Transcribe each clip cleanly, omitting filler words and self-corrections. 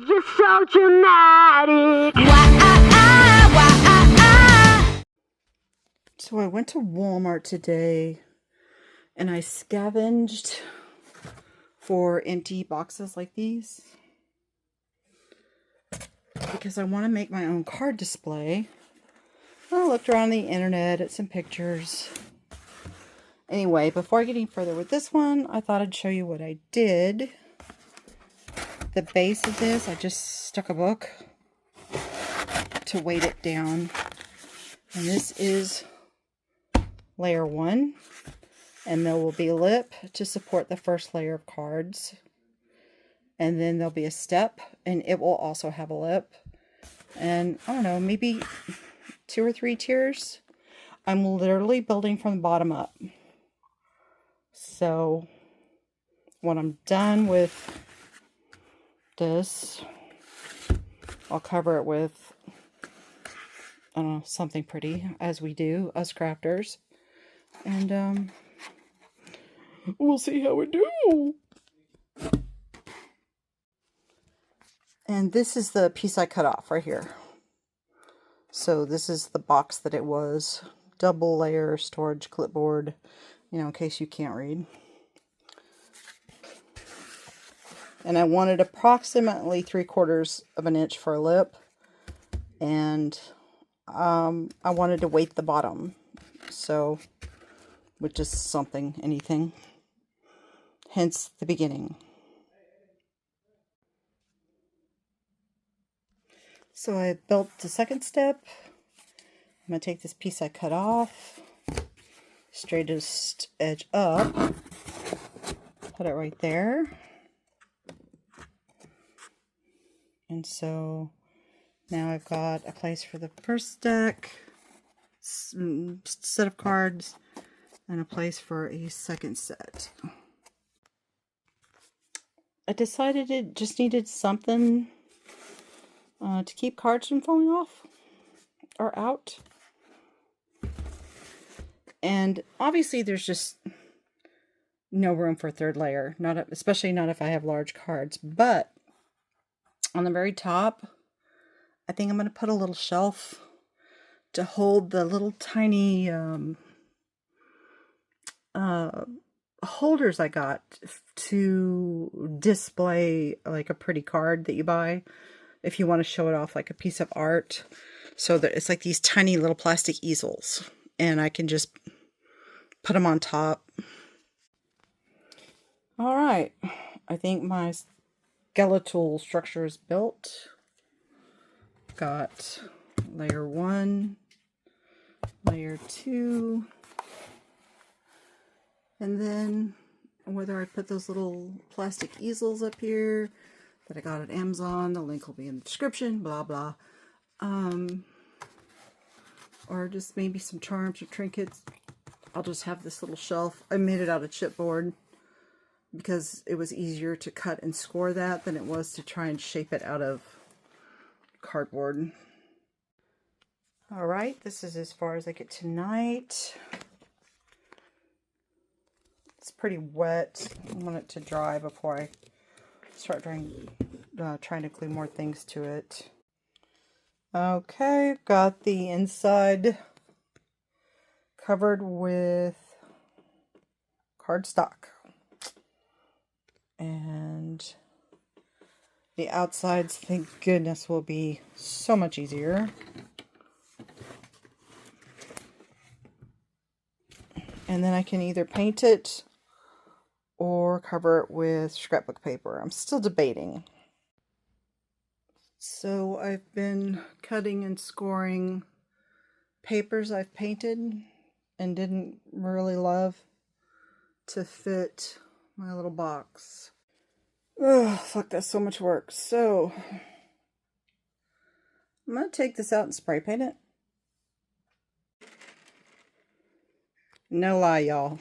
Just so dramatic. So I went to Walmart today and I scavenged for empty boxes like these because I want to make my own card display. I looked around the internet at some pictures. Anyway, before I get any further with this one, I thought I'd show you what I did. The base of this, I just stuck a book to weight it down. And this is layer 1. And there will be a lip to support the first layer of cards. And then there'll be a step, and it will also have a lip. And I don't know, maybe 2 or 3 tiers. I'm literally building from the bottom up. So when I'm done with this, I'll cover it with, I don't know, something pretty, as we do, us crafters. And we'll see how we do. And this is the piece I cut off right here. So this is the box that it was. Double layer storage clipboard, you know, in case you can't read. And I wanted approximately 3/4 of an inch for a lip. And I wanted to weight the bottom. So, with just something, anything. Hence the beginning. So I built the second step. I'm going to take this piece I cut off, straightest edge up, put it right there. And so now I've got a place for the first deck, set of cards, and a place for a second set. I decided it just needed something to keep cards from falling off or out. And obviously there's just no room for a third layer, especially not if I have large cards. But on the very top, I think I'm going to put a little shelf to hold the little tiny holders I got to display like a pretty card that you buy if you want to show it off like a piece of art. So that it's like these tiny little plastic easels, and I can just put them on top. All right, I think my skeletal structure is built. Got layer 1, layer 2, and then whether I put those little plastic easels up here that I got at Amazon, the link will be in the description, blah blah, or just maybe some charms or trinkets. I'll just have this little shelf. I made it out of chipboard because it was easier to cut and score that than it was to try and shape it out of cardboard. Alright, this is as far as I get tonight. It's pretty wet. I want it to dry before I start trying to glue more things to it. Okay, got the inside covered with cardstock. And the outsides, thank goodness, will be so much easier. And then I can either paint it or cover it with scrapbook paper. I'm still debating. So I've been cutting and scoring papers I've painted and didn't really love to fit my little box. Oh, fuck, that's so much work. So I'm going to take this out and spray paint it. No lie, y'all.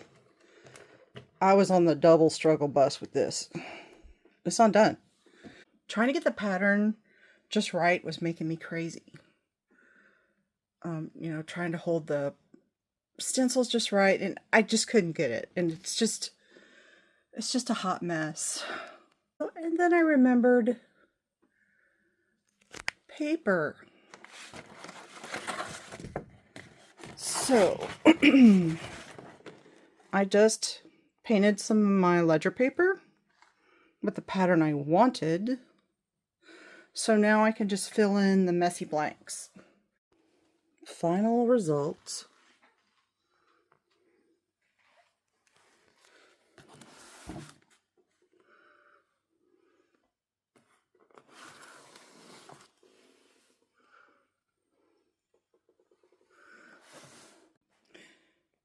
I was on the double struggle bus with this. It's not done. Trying to get the pattern just right was making me crazy. You know, trying to hold the stencils just right, and I just couldn't get it. And it's just a hot mess. And then I remembered paper. So, I just painted some of my ledger paper with the pattern I wanted. So now I can just fill in the messy blanks. Final results.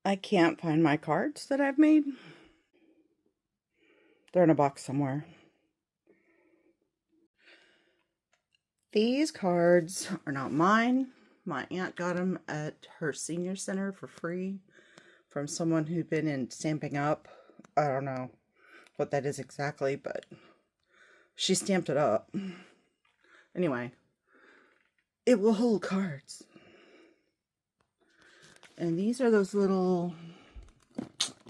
I can't find my cards that I've made. They're in a box somewhere. These cards are not mine. My aunt got them at her senior center for free from someone who'd been in Stamping Up. I don't know what that is exactly, but she stamped it up. Anyway, it will hold cards. And these are those little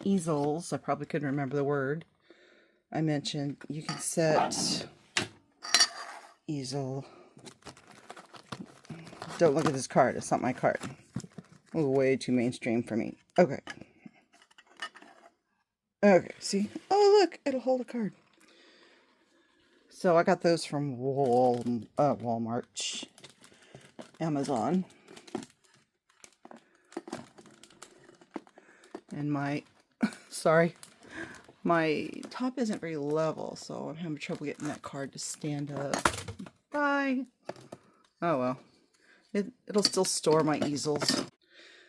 easels. I probably couldn't remember the word I mentioned. You can set easel. Don't look at this card. It's not my card. It was way too mainstream for me. Okay. Okay, see? Oh, look. It'll hold a card. So I got those from Walmart. Amazon. And my, sorry, my top isn't very level, so I'm having trouble getting that card to stand up. Bye. Oh well. It'll still store my easels.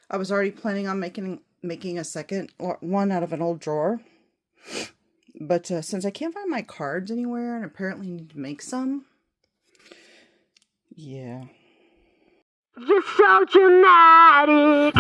I was already planning on making a second one out of an old drawer. But since I can't find my cards anywhere and apparently need to make some, yeah. Just so dramatic.